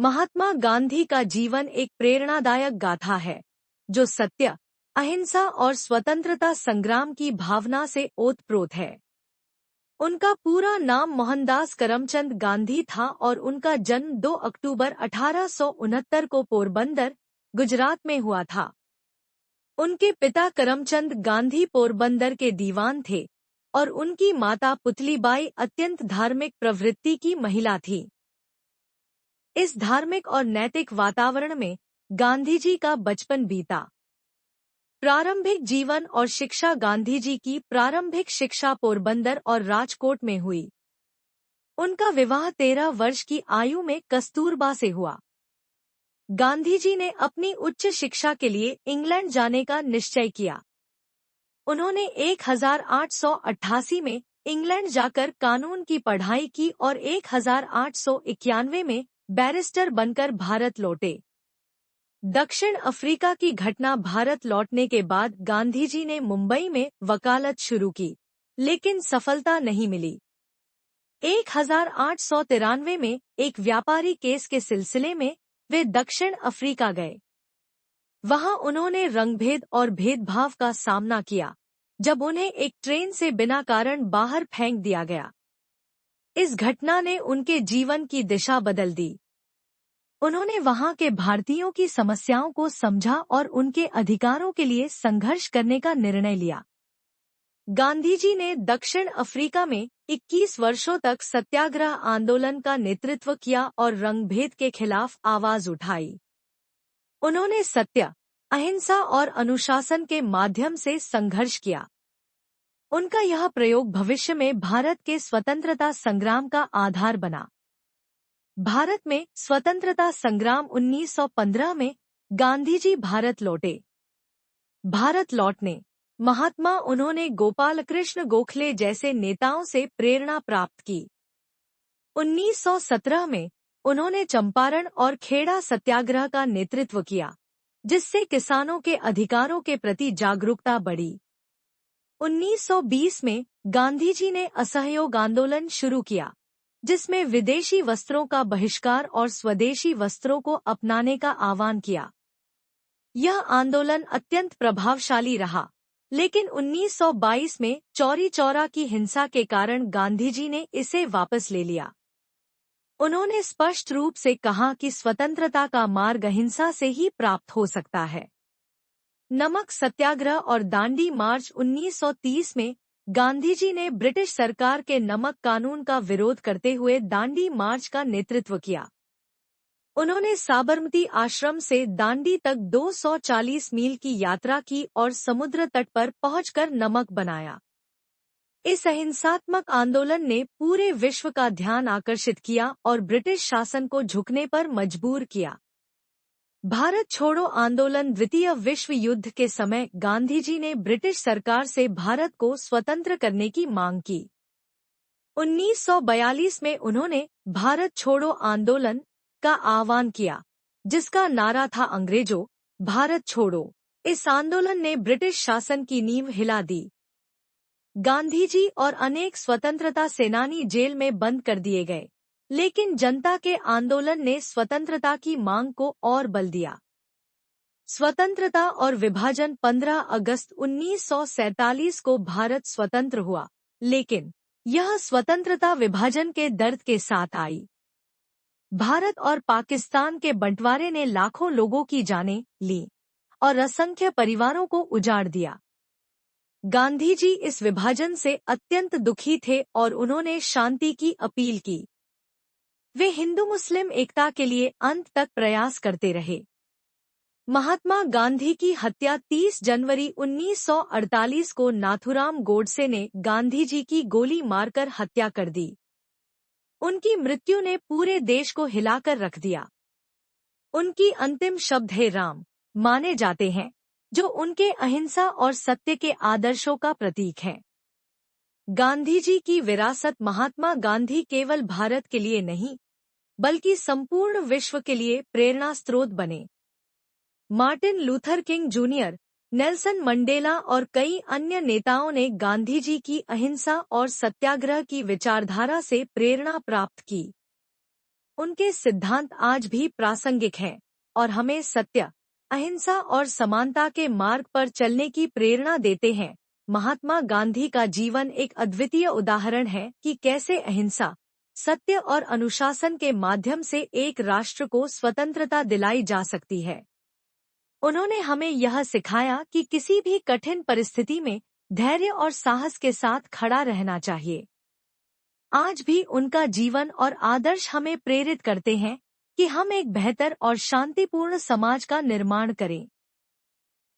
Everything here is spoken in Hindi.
महात्मा गांधी का जीवन एक प्रेरणादायक गाथा है जो सत्य, अहिंसा और स्वतंत्रता संग्राम की भावना से ओतप्रोत है। उनका पूरा नाम मोहनदास करमचंद गांधी था और उनका जन्म 2 अक्टूबर 1869 को पोरबंदर, गुजरात में हुआ था। उनके पिता करमचंद गांधी पोरबंदर के दीवान थे और उनकी माता पुतलीबाई अत्यंत धार्मिक प्रवृत्ति की महिला थी। इस धार्मिक और नैतिक वातावरण में गांधीजी का बचपन बीता। प्रारंभिक जीवन और शिक्षा। गांधीजी की प्रारंभिक शिक्षा पोरबंदर और राजकोट में हुई। उनका विवाह 13 वर्ष की आयु में कस्तूरबा से हुआ। गांधीजी ने अपनी उच्च शिक्षा के लिए इंग्लैंड जाने का निश्चय किया। उन्होंने 1888 में इंग्लैंड जाकर कानून की पढ़ाई की और 1891 में बैरिस्टर बनकर भारत लौटे। दक्षिण अफ्रीका की घटना। भारत लौटने के बाद गांधीजी ने मुंबई में वकालत शुरू की, लेकिन सफलता नहीं मिली। 1893 में एक व्यापारी केस के सिलसिले में वे दक्षिण अफ्रीका गए। वहां उन्होंने रंगभेद और भेदभाव का सामना किया जब उन्हें एक ट्रेन से बिना कारण बाहर फेंक दिया गया। इस घटना ने उनके जीवन की दिशा बदल दी। उन्होंने वहां के भारतीयों की समस्याओं को समझा और उनके अधिकारों के लिए संघर्ष करने का निर्णय लिया। गांधीजी ने दक्षिण अफ्रीका में 21 वर्षों तक सत्याग्रह आंदोलन का नेतृत्व किया और रंगभेद के खिलाफ आवाज उठाई। उन्होंने सत्य, अहिंसा और अनुशासन के माध्यम से संघर्ष किया। उनका यह प्रयोग भविष्य में भारत के स्वतंत्रता संग्राम का आधार बना। भारत में स्वतंत्रता संग्राम 1915 में गांधीजी भारत लौटे। भारत लौटने महात्मा उन्होंने गोपालकृष्ण गोखले जैसे नेताओं से प्रेरणा प्राप्त की। 1917 में उन्होंने चंपारण और खेड़ा सत्याग्रह का नेतृत्व किया, जिससे किसानों के अधिकारों के प्रति जागरूकता बढ़ी। 1920 में गांधीजी ने असहयोग आंदोलन शुरू किया, जिसमें विदेशी वस्त्रों का बहिष्कार और स्वदेशी वस्त्रों को अपनाने का आह्वान किया। यह आंदोलन अत्यंत प्रभावशाली रहा, लेकिन 1922 में चौरी चौरा की हिंसा के कारण गांधीजी ने इसे वापस ले लिया। उन्होंने स्पष्ट रूप से कहा कि स्वतंत्रता का मार्ग अहिंसा से ही प्राप्त हो सकता है। नमक सत्याग्रह और दांडी मार्च 1930 में गांधीजी ने ब्रिटिश सरकार के नमक कानून का विरोध करते हुए दांडी मार्च का नेतृत्व किया। उन्होंने साबरमती आश्रम से दांडी तक 240 मील की यात्रा की और समुद्र तट पर पहुंचकर नमक बनाया। इस अहिंसात्मक आंदोलन ने पूरे विश्व का ध्यान आकर्षित किया और ब्रिटिश शासन को झुकने पर मजबूर किया। भारत छोड़ो आंदोलन। द्वितीय विश्व युद्ध के समय गांधीजी ने ब्रिटिश सरकार से भारत को स्वतंत्र करने की मांग की। 1942 में उन्होंने भारत छोड़ो आंदोलन का आह्वान किया, जिसका नारा था अंग्रेजों, भारत छोड़ो। इस आंदोलन ने ब्रिटिश शासन की नींव हिला दी। गांधीजी और अनेक स्वतंत्रता सेनानी जेल में बंद कर दिए गए, लेकिन जनता के आंदोलन ने स्वतंत्रता की मांग को और बल दिया। स्वतंत्रता और विभाजन। 15 अगस्त 1947 को भारत स्वतंत्र हुआ, लेकिन यह स्वतंत्रता विभाजन के दर्द के साथ आई। भारत और पाकिस्तान के बंटवारे ने लाखों लोगों की जानें ली और असंख्य परिवारों को उजाड़ दिया। गांधीजी इस विभाजन से अत्यंत दुखी थे और उन्होंने शांति की अपील की। वे हिंदू मुस्लिम एकता के लिए अंत तक प्रयास करते रहे। महात्मा गांधी की हत्या 30 जनवरी 1948 को नाथुराम गोडसे ने गांधीजी की गोली मारकर हत्या कर दी। उनकी मृत्यु ने पूरे देश को हिलाकर रख दिया। उनकी अंतिम शब्द हे राम माने जाते हैं, जो उनके अहिंसा और सत्य के आदर्शों का प्रतीक है। गांधीजी की विरासत। महात्मा गांधी केवल भारत के लिए नहीं, बल्कि संपूर्ण विश्व के लिए प्रेरणा स्रोत बने। Martin Luther king junior, Nelson Mandela और कई अन्य नेताओं ने गांधीजी की अहिंसा और सत्याग्रह की विचारधारा से प्रेरणा प्राप्त की। उनके सिद्धांत आज भी प्रासंगिक हैं और हमें सत्य, अहिंसा और समानता के मार्ग पर चलने की प्रेरणा देते हैं। महात्मा गांधी का जीवन एक अद्वितीय उदाहरण है कि कैसे अहिंसा, सत्य और अनुशासन के माध्यम से एक राष्ट्र को स्वतंत्रता दिलाई जा सकती है। उन्होंने हमें यह सिखाया कि किसी भी कठिन परिस्थिति में धैर्य और साहस के साथ खड़ा रहना चाहिए। आज भी उनका जीवन और आदर्श हमें प्रेरित करते हैं कि हम एक बेहतर और शांतिपूर्ण समाज का निर्माण करें।